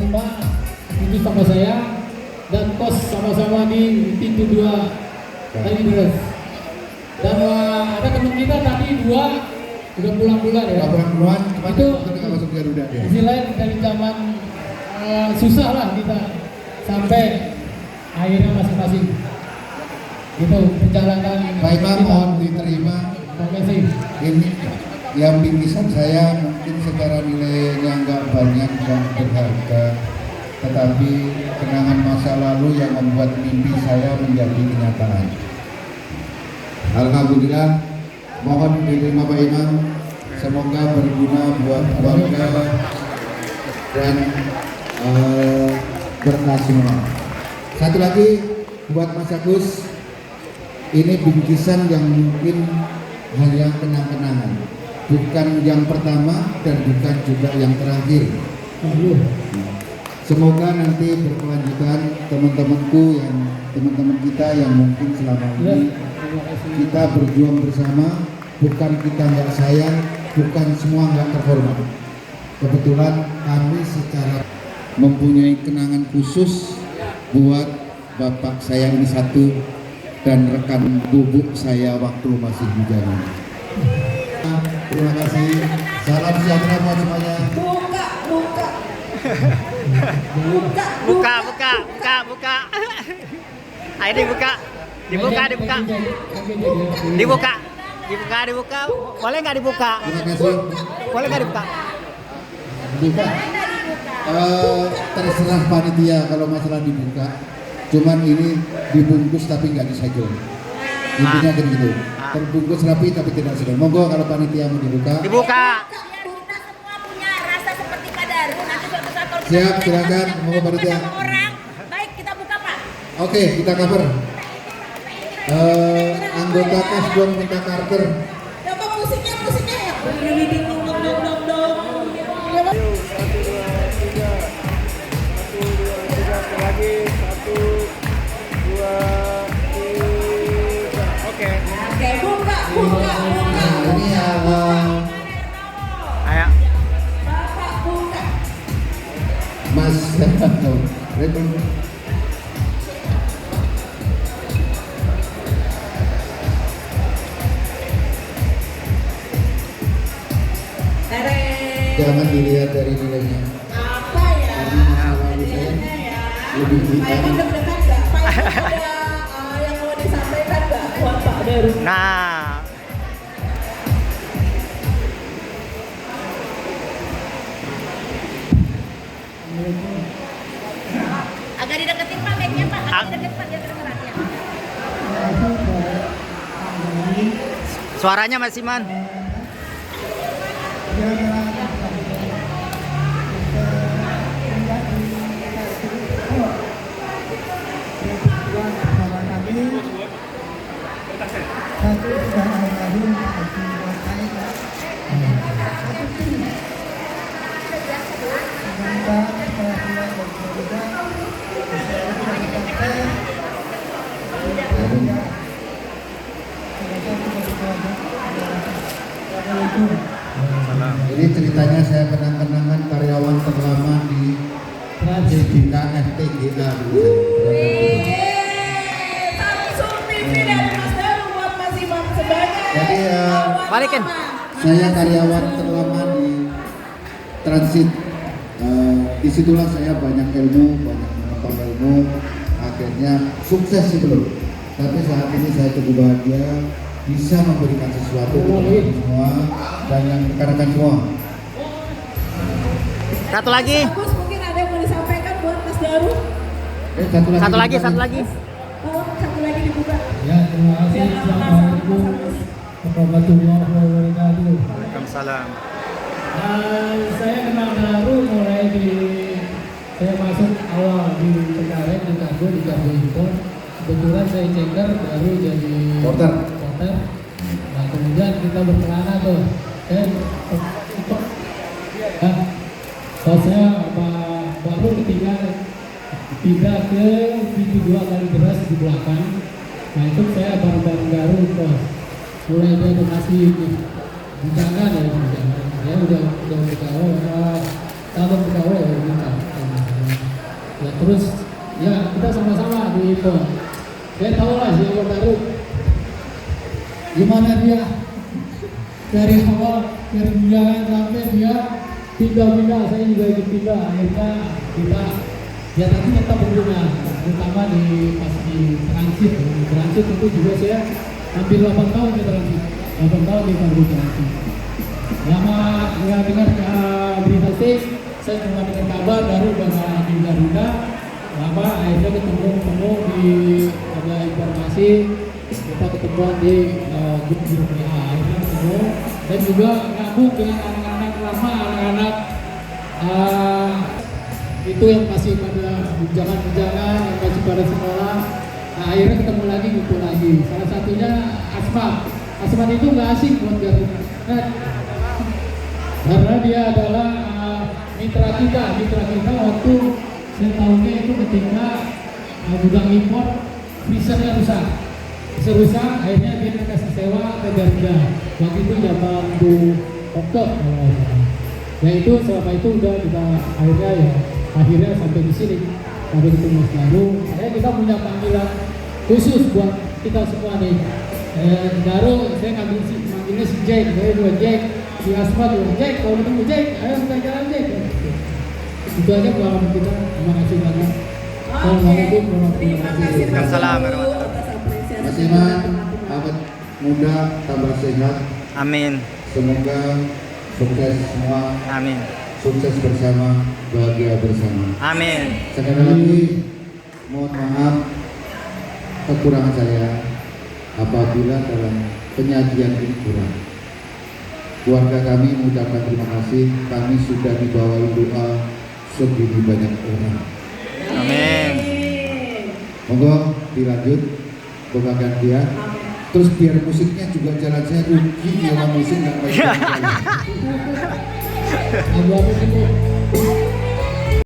Sumba itu sama saya dan kos sama-sama di pintu 2 tadi beres. Dan ada teman kita tadi 2 udah pulang duluan ya. Pulang itu ketika masuk Garuda ya. Istilahnya dari zaman susah lah kita sampai akhirnya masing-masing itu menjalankan. Baik Pak, mohon diterima. Terima kasih. Ini yang bingkisan saya mungkin secara nilainya nggak banyak dan berharga, tetapi kenangan masa lalu yang membuat mimpi saya menjadi kenyataan. Alhamdulillah, mohon diterima Pak Imam. Semoga berguna buat keluarga dan berkah semua. Satu lagi buat Mas Agus, ini bingkisan yang mungkin hanya kenang-kenangan, bukan yang pertama dan bukan juga yang terakhir. Semoga nanti berkelanjutan teman-temanku teman-teman kita yang mungkin selama ini kita berjuang bersama, bukan kita nggak sayang, bukan semua nggak terhormat. Kebetulan kami secara mempunyai kenangan khusus buat bapak saya ini satu dan rekan bubuk saya waktu masih bujangan. Terima kasih. Salam sejahtera buat semuanya. Buka. Ayo dibuka. Boleh nggak dibuka? Terima kasih. Boleh nggak dibuka? Buka. Terserah panitia kalau masalah dibuka. Cuman ini dibungkus tapi nggak disegel. Intinya kan gitu. Terbungkus rapi tapi tidak segel. Monggo kalau panitia mau dibuka. Dibuka. Siap, silakan. Monggo panitia. Baik, kita buka Pak. Oke, kita cover. Anggota KAS dong minta Carter. Coba musiknya ya. Oke. Oke, buka. Nah, ini Ayo. Bapak buka. Mas Rebel. Jangan dilihat dari nilainya. Apa ya? Karena masa lalu saya lebih Pak Iman ditarik. deg-degan nggak? Pak Iman ada yang mau disampaikan nggak buat Pak Daru? Nah. Agak dideketin Pak mic-nya Pak. Agak dideketin Pak biar kedengeran ya. Suaranya Mas Iman. Jadi ceritanya saya kenang-kenangan karyawan terlama di JDK FTGA dulu. Samsung TV dari Mas Daru buat Mas Imam sebagai Jadi Balikin. saya karyawan terlama di Transit. Disitulah saya banyak mendapat ilmu, akhirnya sukses sih belum. Tapi saat ini saya cukup bahagia bisa memberikan sesuatu kepada semua dan yang rekan-rekan semua. Satu lagi. Bagus, mungkin ada yang mau disampaikan buat Mas Daru. Satu lagi. Tolong satu lagi dibuka. Ya, terima kasih. Assalamualaikum warahmatullahi wabarakatuh. Waalaikumsalam. Saya kenal Daru mulai saya masuk awal di Cengkareng di Kargo di Kargo Impor. Kebetulan saya ceker baru jadi Porter. Nah kemudian kita berkelana tuh. Saya baru ketika pindah ke pintu 2 kali beras di belakang. Nah itu saya bareng-bareng Daru bos. Mulai dia donasi bujangan ya bujangan. Ya udah berkawan, tahun berkawan ya minta. Ya terus ya kita sama-sama di itu. Saya tahu lah siapa baru gimana dia dari awal dari bujangan sampai dia pindah-pindah, saya juga ikut pindah. Akhirnya kita ya tapi tetap berguna, terutama di pas di transit. Di transit itu juga saya hampir 8 tahun di transit, 8 tahun di transit. Lama nggak dengar berita sih, saya cuma dengar kabar baru udah di Garuda. Lama akhirnya ketemu di ada informasi kita ketemuan di grup WA, akhirnya ketemu dan juga ngabung dengan anak-anak lama, anak-anak itu yang masih pada bujangan-bujangan, yang masih pada sekolah. Nah, akhirnya ketemu lagi, ngumpul lagi. Salah satunya Asma itu nggak asing buat Garuda. Karena dia adalah mitra kita waktu saya tahunya itu ketika gudang impor freezernya rusak, akhirnya dia kasih sewa ke Garuda. Waktu itu zaman Oktober kalau nggak salah. Ya itu selama itu udah kita akhirnya sampai di sini, sampai ketemu Mas Garu. Kita punya panggilan khusus buat kita semua nih. Garu saya manggilnya si Jack, saya juga Jack. Si Asma juga Jack, kalau ketemu Jack, ayo kita jalan Jack. Itu aja pengalaman kita. Terima kasih banyak. Assalamualaikum warahmatullahi wabarakatuh. Waalaikumsalam Terima kasih Mas, awet muda tambah sehat. Amin. Semoga sukses semua, Amin. sukses bersama, bahagia bersama. Amin. Sekali lagi mohon maaf kekurangan saya apabila dalam penyajian ini kurang. Keluarga kami mengucapkan terima kasih. Kami sudah dibawain doa segini banyak orang. Amin. Monggo dilanjut pembagian dia. Terus biar musiknya juga jalan, saya rugi nyewa musik nggak baik. Abu-abu itu